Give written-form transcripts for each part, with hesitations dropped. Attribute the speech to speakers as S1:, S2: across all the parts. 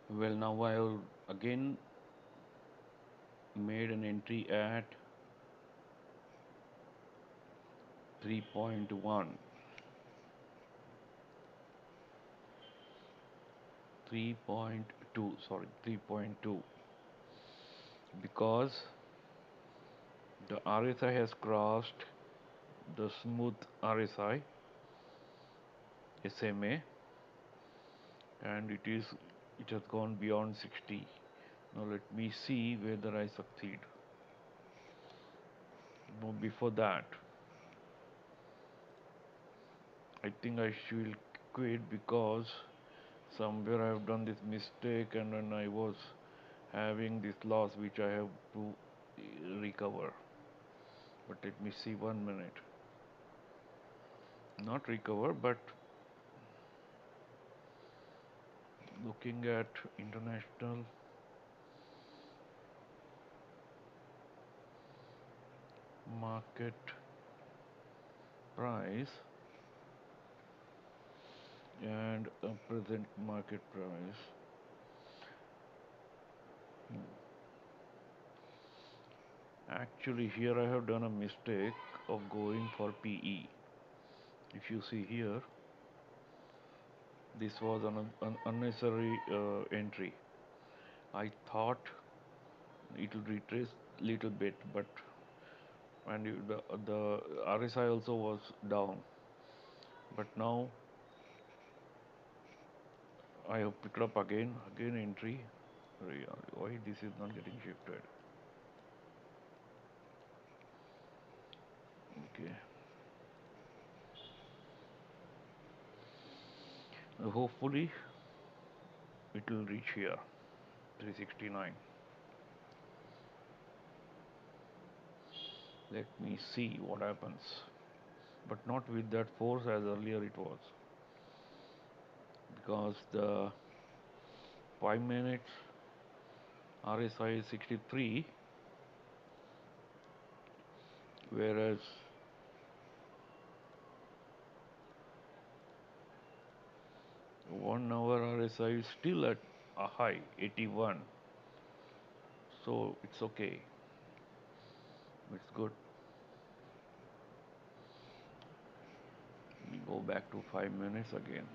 S1: Well, now I have again made an entry at 3.1, 3.2, sorry, 3.2, because the RSI has crossed the smooth RSI SMA, and it has gone beyond 60. Now let me see whether I succeed. No, before that, I think I should quit because somewhere I have done this mistake and then I was having this loss which I have to recover. But let me see 1 minute. Not recover, but looking at international market price and a present market price. Actually, here I have done a mistake of going for PE. If you see here, this was an unnecessary entry. I thought it will retrace little bit, but the RSI also was down. But now I have picked up again entry. Why this is not getting shifted? Okay. Hopefully it will reach here, 369. Let me see what happens. But not with that force as earlier it was, because the 5 minutes RSI is 63, whereas 1 hour RSI is still at a high 81. So it's okay. It's good. We go back to 5 minutes again.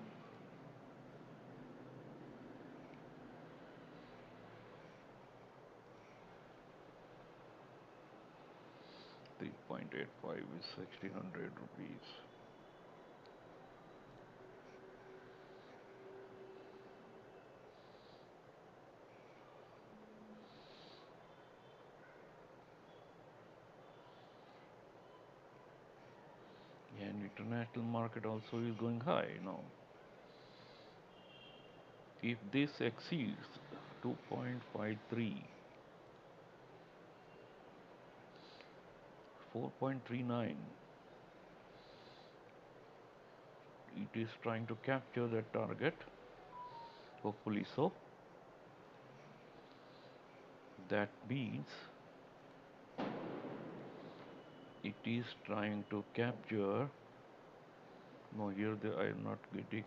S1: 3.85 is 1600 rupees. And international market also is going high now. If this exceeds 2.53, 4.39, it is trying to capture that target. Hopefully so. That means it is trying to capture. No, here I am not getting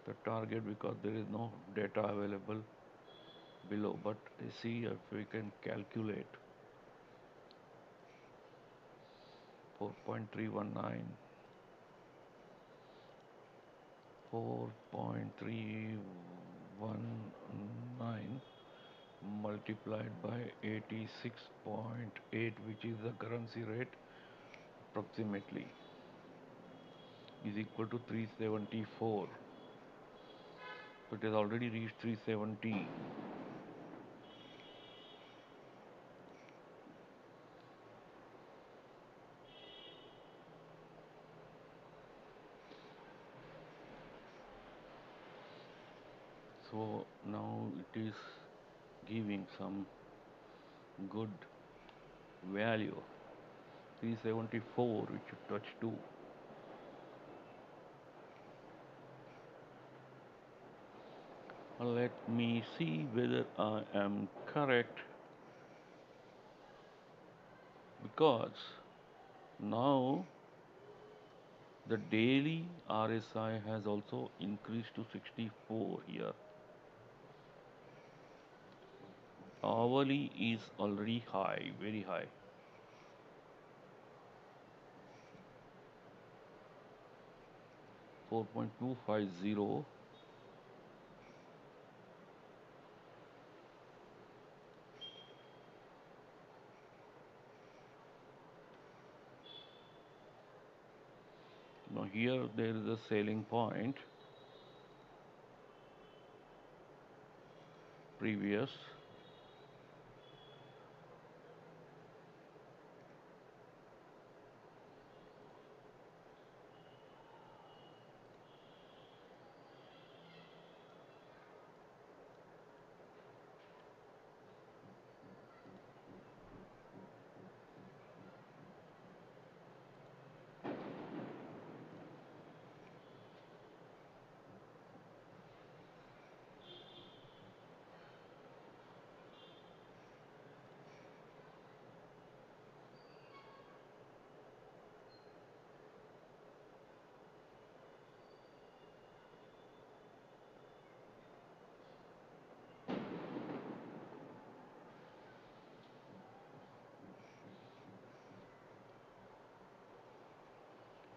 S1: the target because there is no data available below. But see if we can calculate 4.319, 4.319 multiplied by 86.8, which is the currency rate approximately, is equal to 374. So it has already reached 370. So now it is giving some good value. 374, which should touch 2. Let me see whether I am correct, because now the daily RSI has also increased to 64 here. Hourly is already high, very high. 4.250. Now here there is a selling point, previous.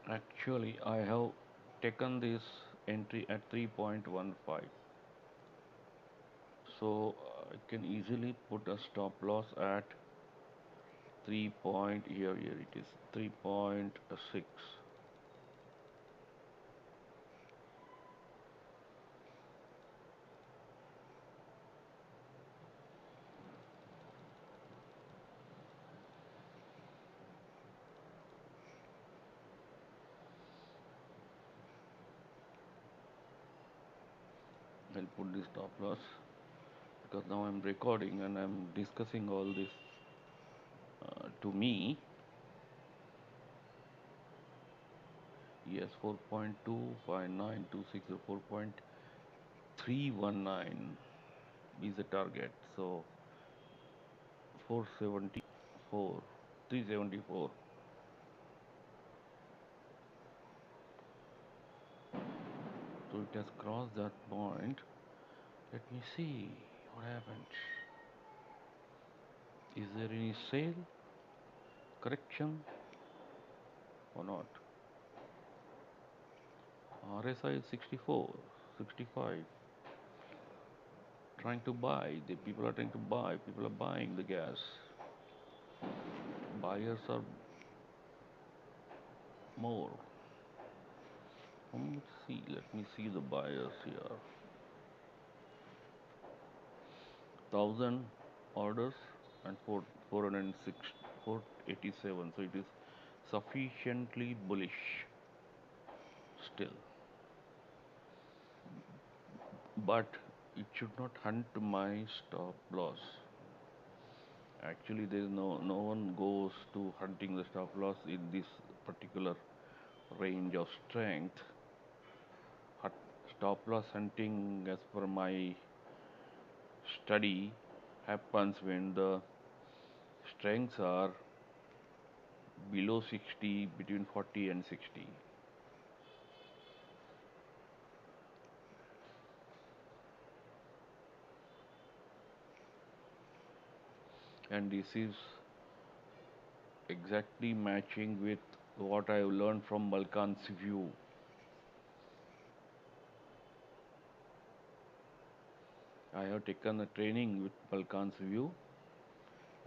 S1: Actually, I have taken this entry at 3.15. So I can easily put a stop loss at 3 point, here it is 3.6. I'll put this stop loss because now I'm recording and I'm discussing all this to me. Yes, 4.25926 or 4.319 is the target. So 474, 374. So it has crossed that point. Let me see what happened. Is there any sale correction or not? RSI is 64, 65. Trying to buy. The people are trying to buy. People are buying the gas. Buyers are more. Let's see. Let me see the buyers here. 1,000 orders and 406, 487. So it is sufficiently bullish still. But it should not hunt my stop loss. Actually, there is no one goes to hunting the stop loss in this particular range of strength. Stop loss hunting, as per my study, happens when the strengths are below 60, between 40 and 60. And this is exactly matching with what I have learned from Balkan's view. I have taken a training with Balkan's view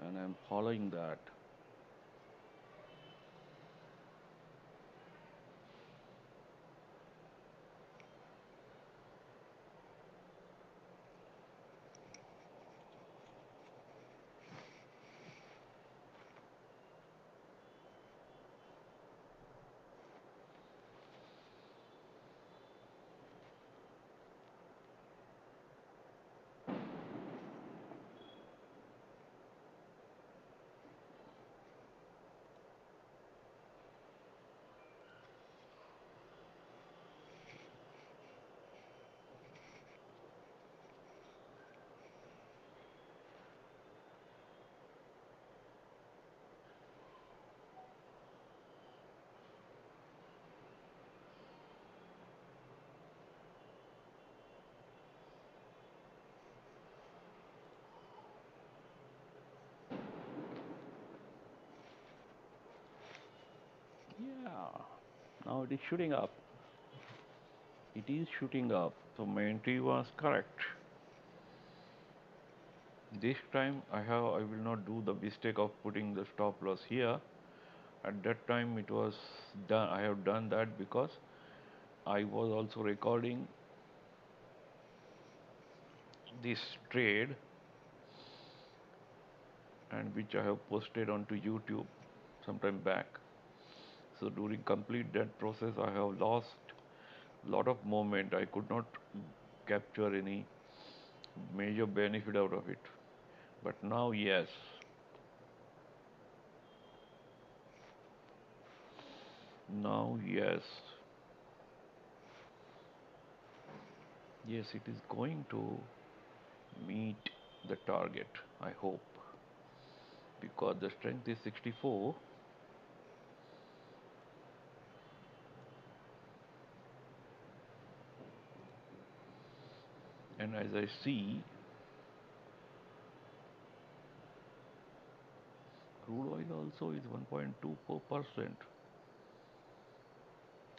S1: and I am following that. Yeah, now it is shooting up. It is shooting up. So my entry was correct. This time I will not do the mistake of putting the stop loss here. At that time it was done. I have done that because I was also recording this trade, and which I have posted onto YouTube sometime back. So during complete that process I have lost lot of moment. I could not capture any major benefit out of it. But now, yes, now, yes, yes, it is going to meet the target, I hope, because the strength is 64. And as I see, crude oil also is 1.24%,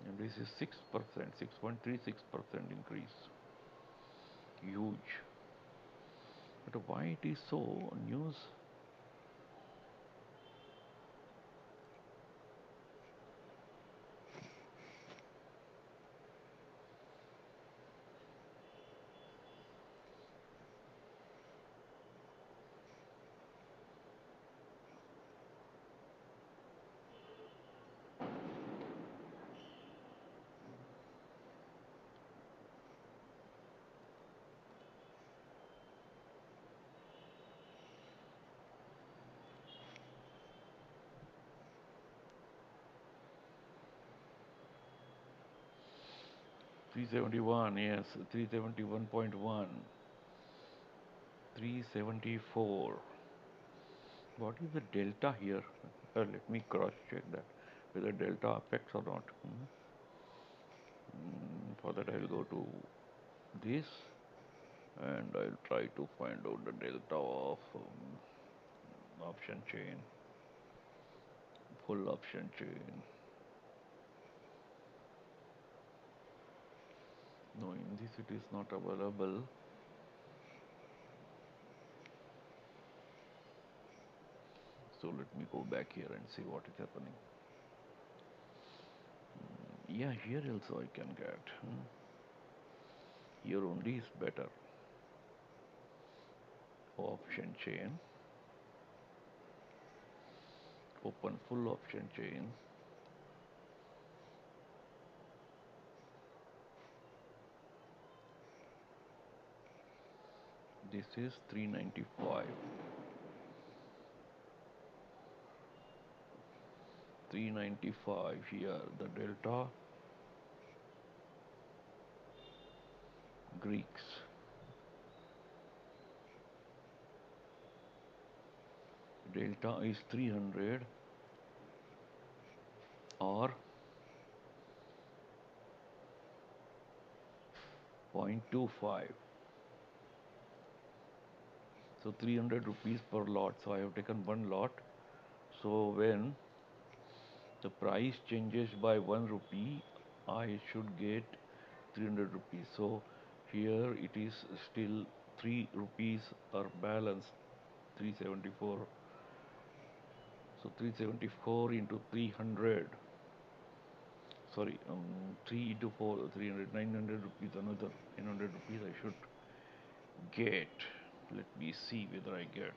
S1: and this is 6%, 6.36% increase. Huge. But why it is so? News. 371, yes, 371.1, 374. What is the delta here? Let me cross check that whether delta affects or not. For that, I'll go to this and I'll try to find out the delta of option chain, full option chain. No, in this it is not available. So let me go back here and see what is happening. Yeah, here also I can get. Here only is better. Option chain. Open full option chain. This is 395. 395 here. The delta Greeks. Delta is 300 or 0.25. So 300 rupees per lot. So I have taken one lot. So when the price changes by 1 rupee, I should get 300 rupees. So here it is still 3 rupees are balanced, 374. So 374 into 300. Sorry, 3 into 4, 300, 900 rupees, another 900 rupees I should get. Let me see whether I get.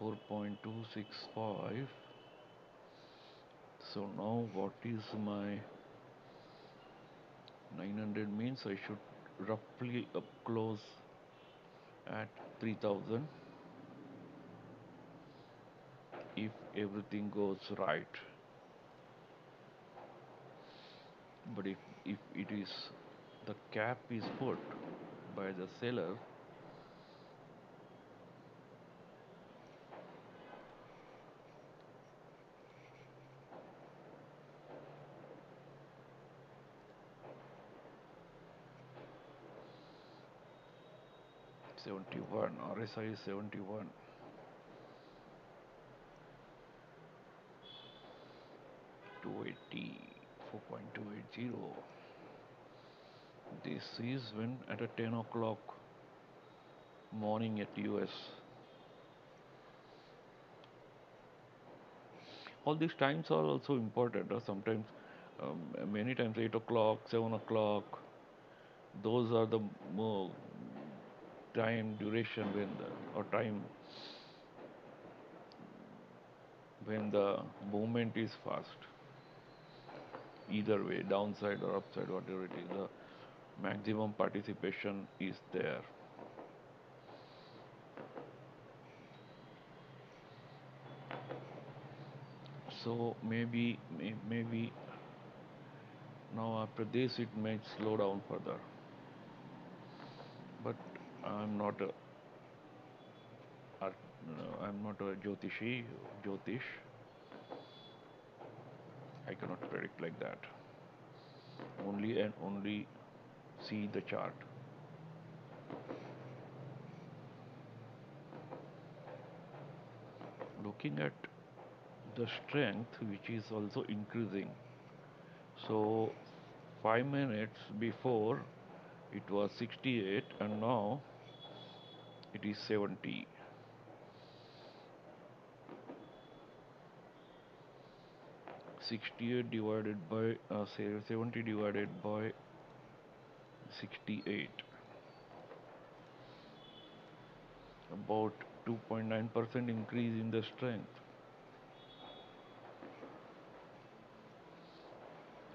S1: 4.265. So now what is my 900 means I should roughly up close at 3000 if everything goes right. But if it is the cap is put by the seller, #71 RSI is 71. 4.280. This is when at a 10 o'clock morning at US. All these times are also important. Sometimes, many times 8 o'clock, 7 o'clock. Those are the more time duration when the or time when the movement is fast. Either way, downside or upside, whatever it is, the maximum participation is there. So maybe now after this it may slow down further. But I'm not a I'm not a Jyotish. I cannot predict like that. Only and only see the chart. Looking at the strength, which is also increasing. So 5 minutes before it was 68 and now it is 70. 68 divided by 70 divided by 68, about 2.9% increase in the strength.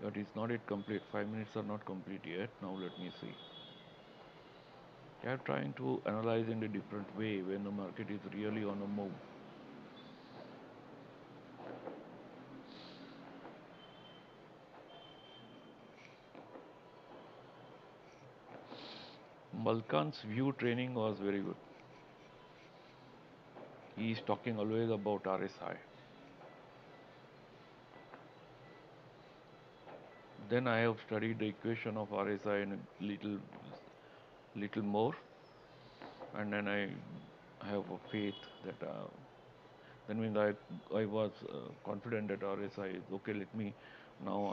S1: But it's not yet complete. 5 minutes are not complete yet. Now let me see. I am trying to analyze in a different way when the market is really on a move. Malkan's view training was very good. He is talking always about RSI. Then I have studied the equation of RSI in a little more, and then I have a faith that then means I was confident that RSI is okay. Let me now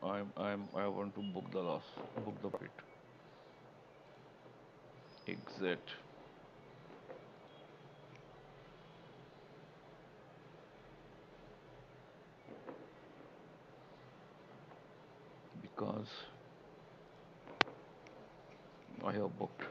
S1: I want to book the loss, book the profit, exit because I have booked.